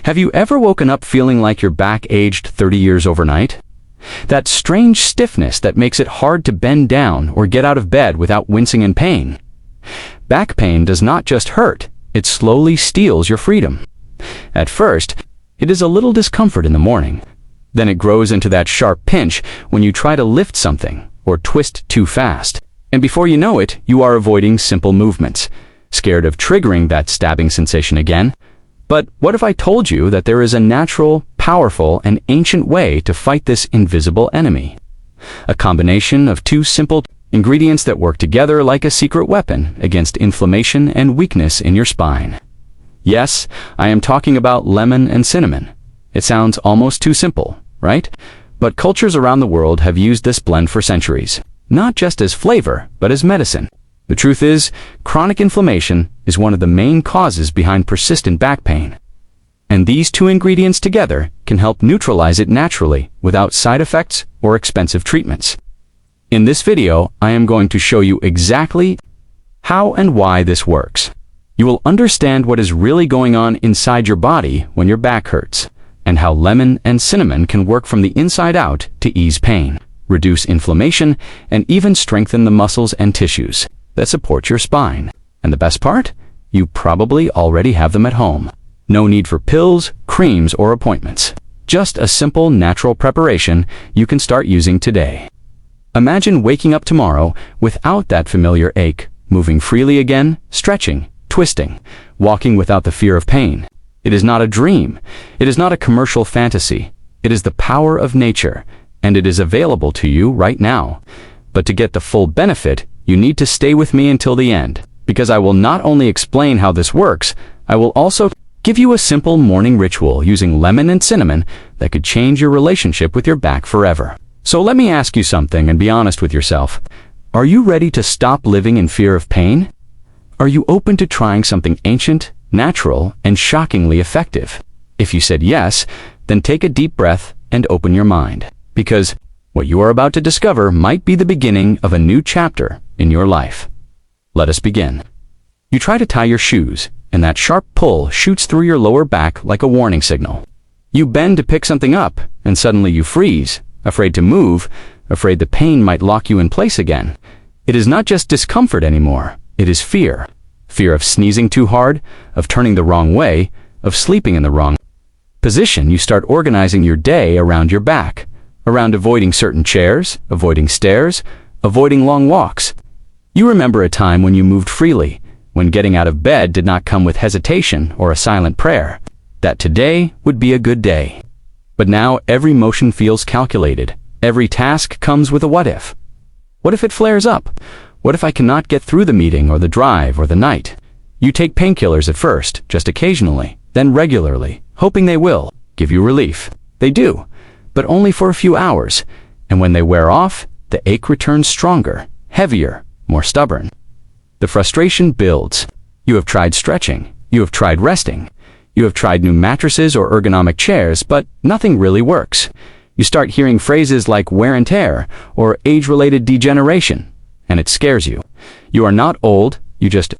Have you ever woken up feeling like your back aged 30 years overnight? That strange stiffness that makes it hard to bend down or get out of bed without wincing in pain. Back pain does not just hurt, it slowly steals your freedom. At first, it is a little discomfort in the morning. Then it grows into that sharp pinch when you try to lift something or twist too fast. And before you know it, you are avoiding simple movements, scared of triggering that stabbing sensation again. But what if I told you that there is a natural, powerful, and ancient way to fight this invisible enemy? A combination of two simple ingredients that work together like a secret weapon against inflammation and weakness in your spine. Yes, I am talking about lemon and cinnamon. It sounds almost too simple, right? But cultures around the world have used this blend for centuries, not just as flavor, but as medicine. The truth is, chronic inflammation is one of the main causes behind persistent back pain. And these two ingredients together can help neutralize it naturally without side effects or expensive treatments. In this video, I am going to show you exactly how and why this works. You will understand what is really going on inside your body when your back hurts, and how lemon and cinnamon can work from the inside out to ease pain, reduce inflammation, and even strengthen the muscles and tissues that support your spine. And the best part? You probably already have them at home. No need for pills, creams, or appointments. Just a simple, natural preparation you can start using today. Imagine waking up tomorrow without that familiar ache, moving freely again, stretching, twisting, walking without the fear of pain. It is not a dream. It is not a commercial fantasy. It is the power of nature, and it is available to you right now. But to get the full benefit, you need to stay with me until the end, because I will not only explain how this works, I will also give you a simple morning ritual using lemon and cinnamon that could change your relationship with your back forever. So let me ask you something and be honest with yourself. Are you ready to stop living in fear of pain? Are you open to trying something ancient, natural, and shockingly effective? If you said yes, then take a deep breath and open your mind, because what you are about to discover might be the beginning of a new chapter in your life. Let us begin. You try to tie your shoes, and that sharp pull shoots through your lower back like a warning signal. You bend to pick something up, and suddenly you freeze, afraid to move, afraid the pain might lock you in place again. It is not just discomfort anymore, it is fear. Fear of sneezing too hard, of turning the wrong way, of sleeping in the wrong position. You start organizing your day around your back, around avoiding certain chairs, avoiding stairs, avoiding long walks. You remember a time when you moved freely, when getting out of bed did not come with hesitation or a silent prayer, that today would be a good day. But now every motion feels calculated. Every task comes with a what if. What if it flares up? What if I cannot get through the meeting or the drive or the night? You take painkillers at first, just occasionally, then regularly, hoping they will give you relief. They do, but only for a few hours. And when they wear off, the ache returns stronger, heavier, more stubborn. The frustration builds. You have tried stretching. You have tried resting. You have tried new mattresses or ergonomic chairs, but nothing really works. You start hearing phrases like wear and tear or age-related degeneration, and it scares you. You are not old, you just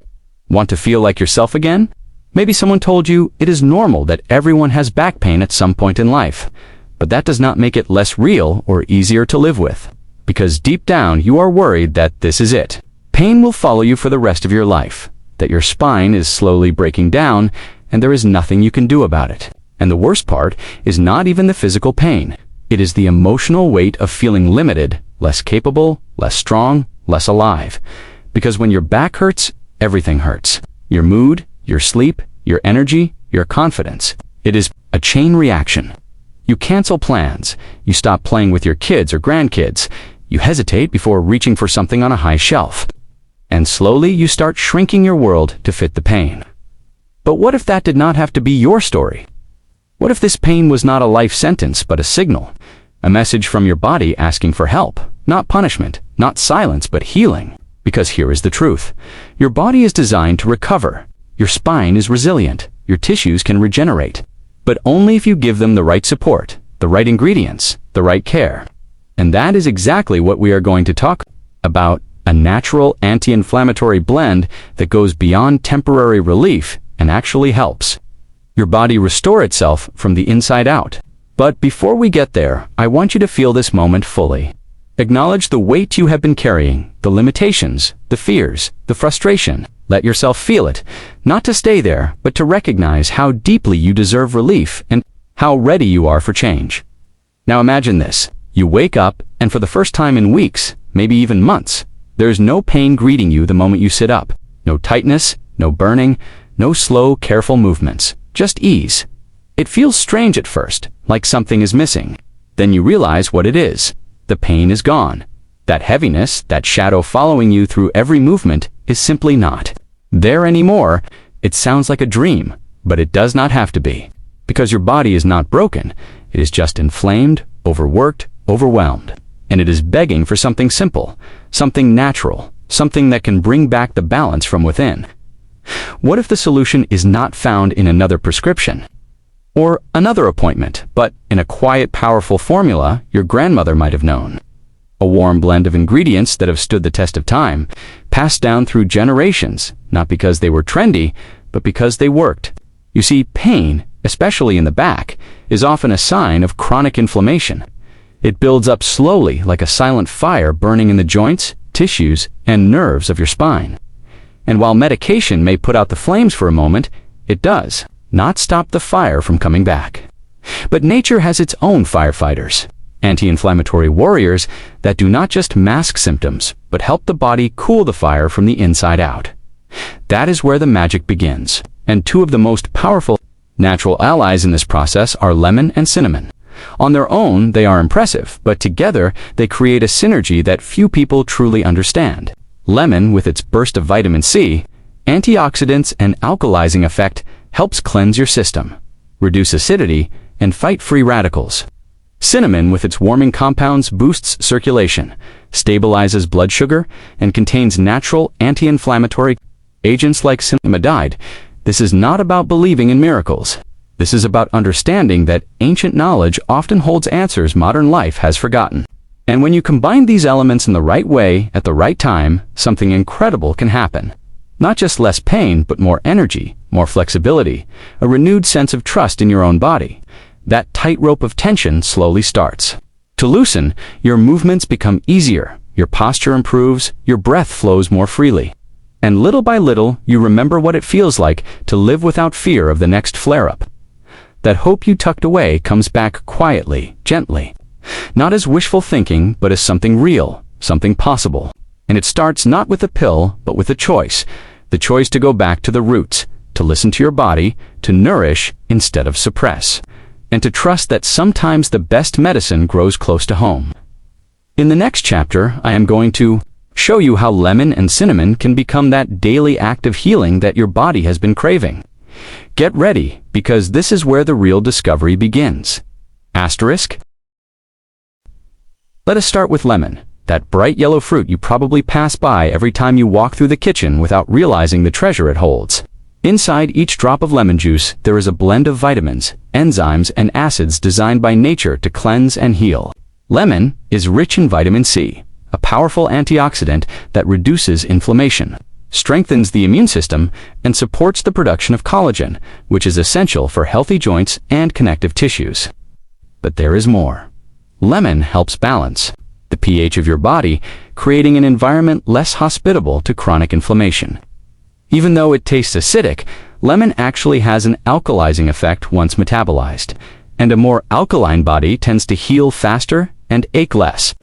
want to feel like yourself again? Maybe someone told you it is normal that everyone has back pain at some point in life, but that does not make it less real or easier to live with, because deep down you are worried that this is it. Pain will follow you for the rest of your life, that your spine is slowly breaking down, and there is nothing you can do about it. And the worst part is not even the physical pain. It is the emotional weight of feeling limited, less capable, less strong, less alive. Because when your back hurts, everything hurts. Your mood, your sleep, your energy, your confidence. It is a chain reaction. You cancel plans. You stop playing with your kids or grandkids. You hesitate before reaching for something on a high shelf. And slowly you start shrinking your world to fit the pain. But what if that did not have to be your story? What if this pain was not a life sentence, but a signal? A message from your body asking for help, not punishment, not silence, but healing. Because here is the truth. Your body is designed to recover. Your spine is resilient. Your tissues can regenerate. But only if you give them the right support, the right ingredients, the right care. And that is exactly what we are going to talk about, a natural anti-inflammatory blend that goes beyond temporary relief and actually helps. your body restore itself from the inside out. But before we get there, I want you to feel this moment fully. Acknowledge the weight you have been carrying, the limitations, the fears, the frustration. Let yourself feel it, not to stay there, but to recognize how deeply you deserve relief and how ready you are for change. Now imagine this. You wake up, and for the first time in weeks, maybe even months, there's no pain greeting you the moment you sit up. No tightness, no burning, no slow, careful movements. Just ease. It feels strange at first, like something is missing. Then you realize what it is. The pain is gone. That heaviness, that shadow following you through every movement, is simply not there anymore. It sounds like a dream, but it does not have to be. Because your body is not broken. It is just inflamed, overworked, overwhelmed. And it is begging for something simple, something natural, something that can bring back the balance from within. What if the solution is not found in another prescription? Or another appointment, but in a quiet, powerful formula your grandmother might have known. A warm blend of ingredients that have stood the test of time, passed down through generations, not because they were trendy, but because they worked. You see, pain, especially in the back, is often a sign of chronic inflammation. It builds up slowly like a silent fire burning in the joints, tissues, and nerves of your spine. And while medication may put out the flames for a moment, it does not stop the fire from coming back. But nature has its own firefighters, anti-inflammatory warriors that do not just mask symptoms, but help the body cool the fire from the inside out. That is where the magic begins, and two of the most powerful natural allies in this process are lemon and cinnamon. On their own, they are impressive, but together they create a synergy that few people truly understand. Lemon, with its burst of vitamin C, antioxidants and alkalizing effect, helps cleanse your system, reduce acidity, and fight free radicals. Cinnamon, with its warming compounds, boosts circulation, stabilizes blood sugar, and contains natural anti-inflammatory agents like cinnamaldehyde. This is not about believing in miracles. This is about understanding that ancient knowledge often holds answers modern life has forgotten. And when you combine these elements in the right way, at the right time, something incredible can happen. Not just less pain, but more energy, more flexibility, a renewed sense of trust in your own body. That tightrope of tension slowly starts to loosen. Your movements become easier, your posture improves, your breath flows more freely. And little by little, you remember what it feels like to live without fear of the next flare-up. That hope you tucked away comes back quietly, gently. Not as wishful thinking, but as something real, something possible. And it starts not with a pill, but with a choice. The choice to go back to the roots, to listen to your body, to nourish instead of suppress, and to trust that sometimes the best medicine grows close to home. In the next chapter, I am going to show you how lemon and cinnamon can become that daily act of healing that your body has been craving. Get ready, because this is where the real discovery begins. Asterisk. Let us start with lemon, that bright yellow fruit you probably pass by every time you walk through the kitchen without realizing the treasure it holds. Inside each drop of lemon juice, there is a blend of vitamins, enzymes, and acids designed by nature to cleanse and heal. Lemon is rich in vitamin C, a powerful antioxidant that reduces inflammation, strengthens the immune system, and supports the production of collagen, which is essential for healthy joints and connective tissues. But there is more. Lemon helps balance the pH of your body, creating an environment less hospitable to chronic inflammation. Even though it tastes acidic, lemon actually has an alkalizing effect once metabolized, and a more alkaline body tends to heal faster and ache less.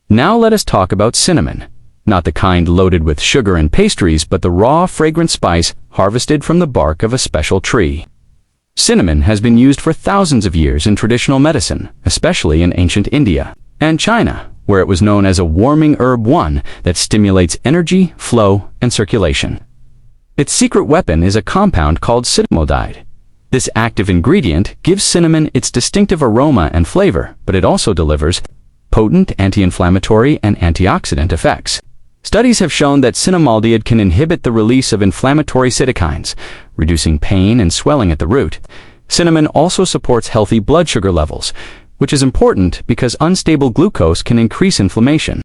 Now let us talk about cinnamon. Not the kind loaded with sugar and pastries, but the raw, fragrant spice harvested from the bark of a special tree. Cinnamon has been used for thousands of years in traditional medicine, especially in ancient India and China, where it was known as a warming herb one that stimulates energy, flow, and circulation. Its secret weapon is a compound called cinnamaldehyde. This active ingredient gives cinnamon its distinctive aroma and flavor, but it also delivers potent anti-inflammatory and antioxidant effects. Studies have shown that cinnamaldehyde can inhibit the release of inflammatory cytokines, reducing pain and swelling at the root. Cinnamon also supports healthy blood sugar levels, which is important because unstable glucose can increase inflammation.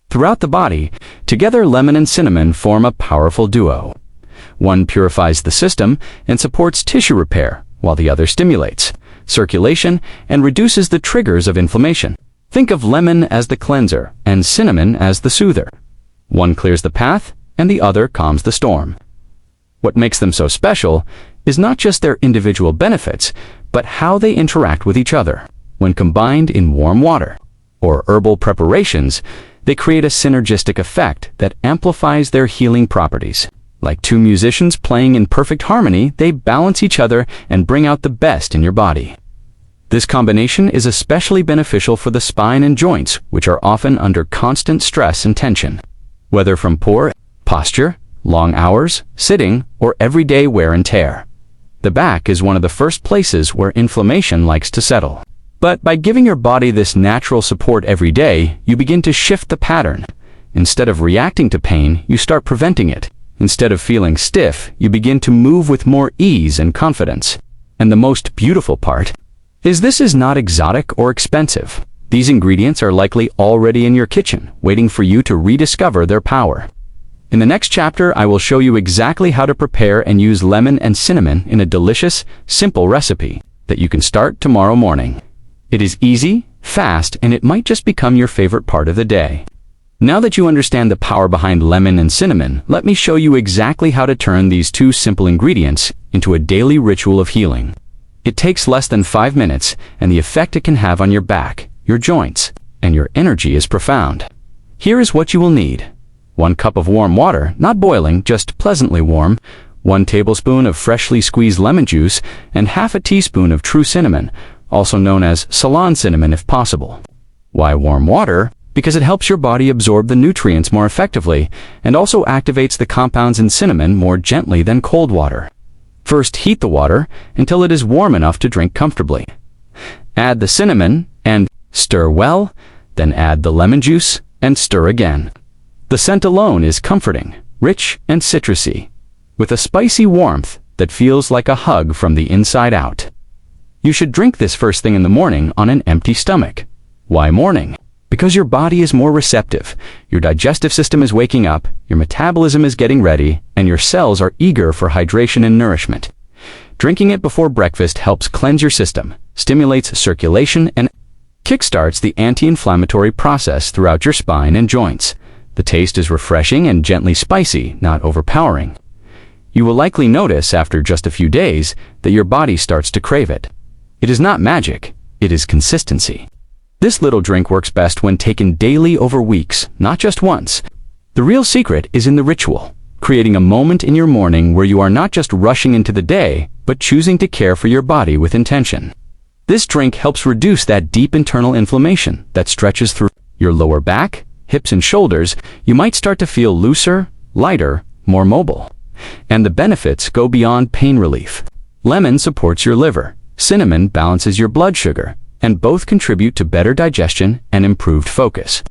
Throughout the body, together lemon and cinnamon form a powerful duo. One purifies the system and supports tissue repair, while the other stimulates circulation and reduces the triggers of inflammation. Think of lemon as the cleanser and cinnamon as the soother. One clears the path and the other calms the storm. What makes them so special is not just their individual benefits, but how they interact with each other. When combined in warm water or herbal preparations, they create a synergistic effect that amplifies their healing properties. Like two musicians playing in perfect harmony, they balance each other and bring out the best in your body. This combination is especially beneficial for the spine and joints, which are often under constant stress and tension. Whether from poor posture, long hours, sitting, or everyday wear and tear. The back is one of the first places where inflammation likes to settle. But by giving your body this natural support every day, you begin to shift the pattern. Instead of reacting to pain, you start preventing it. Instead of feeling stiff, you begin to move with more ease and confidence. And the most beautiful part is this is not exotic or expensive. These ingredients are likely already in your kitchen, waiting for you to rediscover their power. In the next chapter, I will show you exactly how to prepare and use lemon and cinnamon in a delicious, simple recipe that you can start tomorrow morning. It is easy, fast, and it might just become your favorite part of the day. Now that you understand the power behind lemon and cinnamon, let me show you exactly how to turn these two simple ingredients into a daily ritual of healing. It takes less than 5 minutes, and the effect it can have on your back, your joints, and your energy is profound. Here is what you will need. 1 cup of warm water, not boiling, just pleasantly warm, 1 tablespoon of freshly squeezed lemon juice, and half a teaspoon of true cinnamon, also known as Ceylon cinnamon if possible. Why warm water? Because it helps your body absorb the nutrients more effectively and also activates the compounds in cinnamon more gently than cold water. First, heat the water until it is warm enough to drink comfortably. Add the cinnamon and stir well, then add the lemon juice and stir again. The scent alone is comforting, rich and citrusy, with a spicy warmth that feels like a hug from the inside out. You should drink this first thing in the morning on an empty stomach. Why morning? Because your body is more receptive, your digestive system is waking up, your metabolism is getting ready, and your cells are eager for hydration and nourishment. Drinking it before breakfast helps cleanse your system, stimulates circulation, and kickstarts the anti-inflammatory process throughout your spine and joints. The taste is refreshing and gently spicy, not overpowering. You will likely notice after just a few days that your body starts to crave it. It is not magic, it is consistency. This little drink works best when taken daily over weeks, not just once. The real secret is in the ritual, creating a moment in your morning where you are not just rushing into the day, but choosing to care for your body with intention. This drink helps reduce that deep internal inflammation that stretches through your lower back, hips, and shoulders. You might start to feel looser, lighter, more mobile. And the benefits go beyond pain relief. Lemon supports your liver, cinnamon balances your blood sugar, and both contribute to better digestion and improved focus.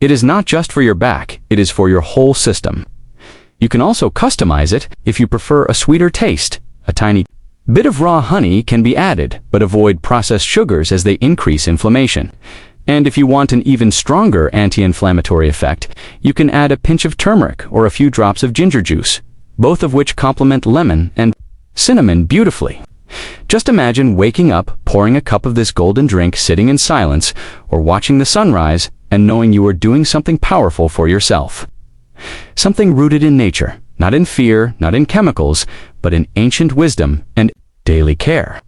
It is not just for your back, it is for your whole system. You can also customize it if you prefer a sweeter taste. A tiny bit of raw honey can be added, but avoid processed sugars as they increase inflammation. And if you want an even stronger anti-inflammatory effect, you can add a pinch of turmeric or a few drops of ginger juice, both of which complement lemon and cinnamon beautifully. Just imagine waking up, pouring a cup of this golden drink, sitting in silence, or watching the sunrise, and knowing you are doing something powerful for yourself. Something rooted in nature, not in fear, not in chemicals, but in ancient wisdom and daily care.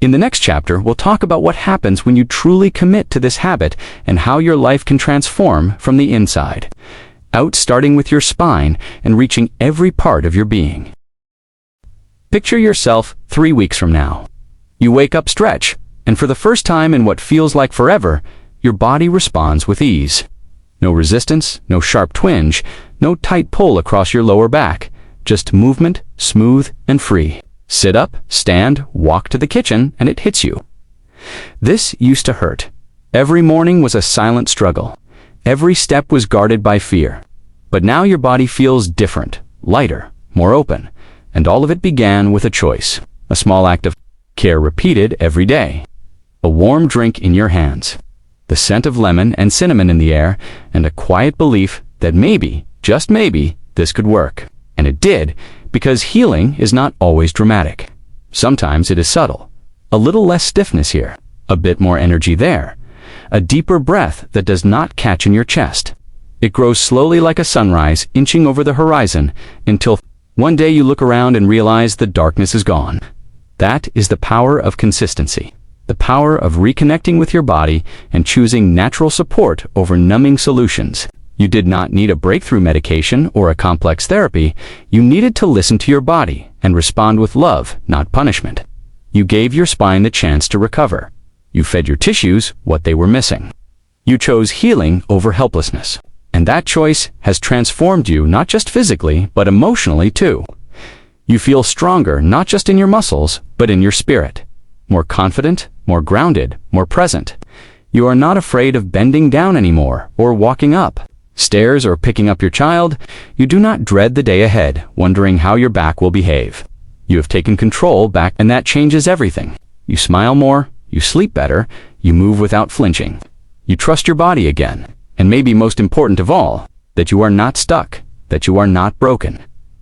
In the next chapter, we'll talk about what happens when you truly commit to this habit and how your life can transform from the inside out, starting with your spine and reaching every part of your being. Picture yourself 3 weeks from now. You wake up, stretch, and for the first time in what feels like forever, your body responds with ease. No resistance, no sharp twinge, no tight pull across your lower back, just movement, smooth and free. Sit up, stand, walk to the kitchen, and it hits you. This used to hurt. Every morning was a silent struggle. Every step was guarded by fear. But now your body feels different, lighter, more open. And all of it began with a choice, a small act of care repeated every day. A warm drink in your hands, the scent of lemon and cinnamon in the air, and a quiet belief that maybe, just maybe, this could work. And it did, because healing is not always dramatic. Sometimes it is subtle. A little less stiffness here, a bit more energy there, a deeper breath that does not catch in your chest. It grows slowly like a sunrise, inching over the horizon, until one day you look around and realize the darkness is gone. That is the power of consistency, the power of reconnecting with your body and choosing natural support over numbing solutions. You did not need a breakthrough medication or a complex therapy. You needed to listen to your body and respond with love, not punishment. You gave your spine the chance to recover. You fed your tissues what they were missing. You chose healing over helplessness. And that choice has transformed you not just physically, but emotionally too. You feel stronger not just in your muscles, but in your spirit. More confident, more grounded, more present. You are not afraid of bending down anymore or walking up stairs or picking up your child. You do not dread the day ahead, wondering how your back will behave. You have taken control back, and that changes everything. You smile more, you sleep better, you move without flinching. You trust your body again. And maybe most important of all, that you are not stuck, that you are not broken.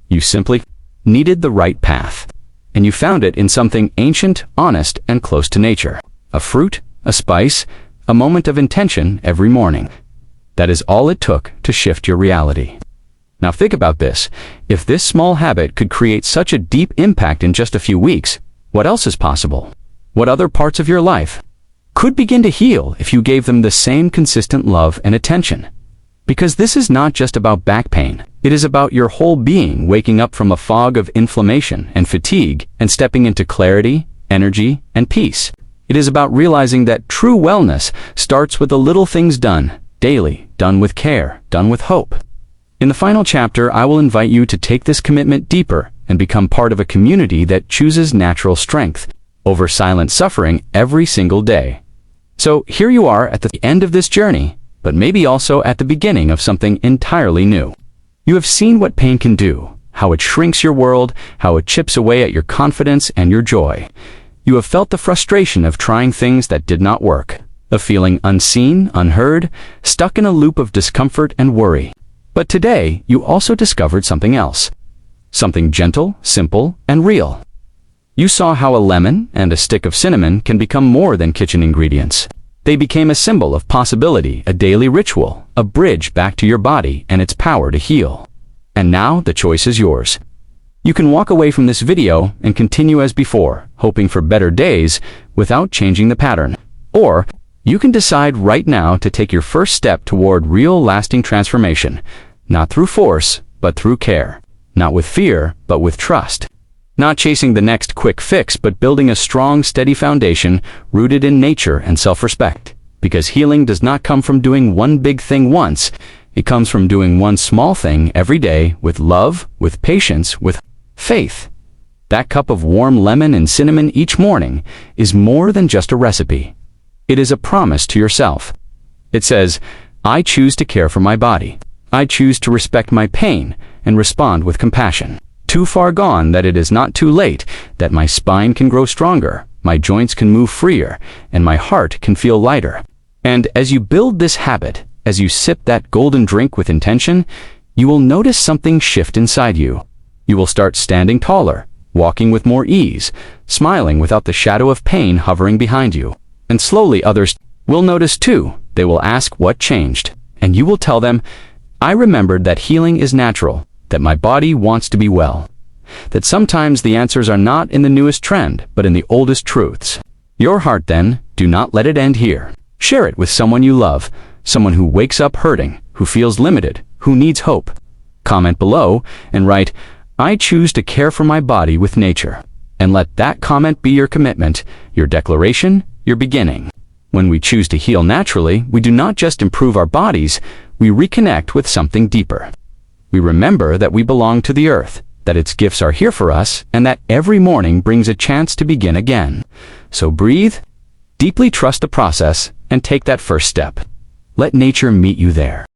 You simply needed the right path. And you found it in something ancient, honest, and close to nature. A fruit, a spice, a moment of intention every morning. That is all it took to shift your reality. Now think about this. If this small habit could create such a deep impact in just a few weeks, what else is possible? What other parts of your life could begin to heal if you gave them the same consistent love and attention? Because this is not just about back pain. It is about your whole being waking up from a fog of inflammation and fatigue and stepping into clarity, energy, and peace. It is about realizing that true wellness starts with the little things done, daily, done with care, done with hope. In the final chapter, I will invite you to take this commitment deeper and become part of a community that chooses natural strength over silent suffering every single day. So here you are at the end of this journey, but maybe also at the beginning of something entirely new. You have seen what pain can do, how it shrinks your world, how it chips away at your confidence and your joy. You have felt the frustration of trying things that did not work, of feeling unseen, unheard, stuck in a loop of discomfort and worry. But today, you also discovered something else. Something gentle, simple, and real. You saw how a lemon and a stick of cinnamon can become more than kitchen ingredients. They became a symbol of possibility, a daily ritual, a bridge back to your body and its power to heal. And now the choice is yours. You can walk away from this video and continue as before, hoping for better days without changing the pattern. Or you can decide right now to take your first step toward real lasting transformation, not through force, but through care. Not with fear, but with trust. Not chasing the next quick fix, but building a strong, steady foundation rooted in nature and self-respect. Because healing does not come from doing one big thing once. It comes from doing one small thing every day with love, with patience, with faith. That cup of warm lemon and cinnamon each morning is more than just a recipe. It is a promise to yourself. It says, I choose to care for my body. I choose to respect my pain and respond with compassion. Too far gone that it is not too late, that my spine can grow stronger, my joints can move freer, and my heart can feel lighter. And as you build this habit, as you sip that golden drink with intention, you will notice something shift inside you. You will start standing taller, walking with more ease, smiling without the shadow of pain hovering behind you. And slowly others will notice too. They will ask what changed, and you will tell them, I remembered that healing is natural, that my body wants to be well, that sometimes the answers are not in the newest trend, but in the oldest truths. Your heart then, do not let it end here. Share it with someone you love, someone who wakes up hurting, who feels limited, who needs hope. Comment below and write, I choose to care for my body with nature. And let that comment be your commitment, your declaration, your beginning. When we choose to heal naturally, we do not just improve our bodies, we reconnect with something deeper. We remember that we belong to the earth, that its gifts are here for us, and that every morning brings a chance to begin again. So breathe, deeply trust the process, and take that first step. Let nature meet you there.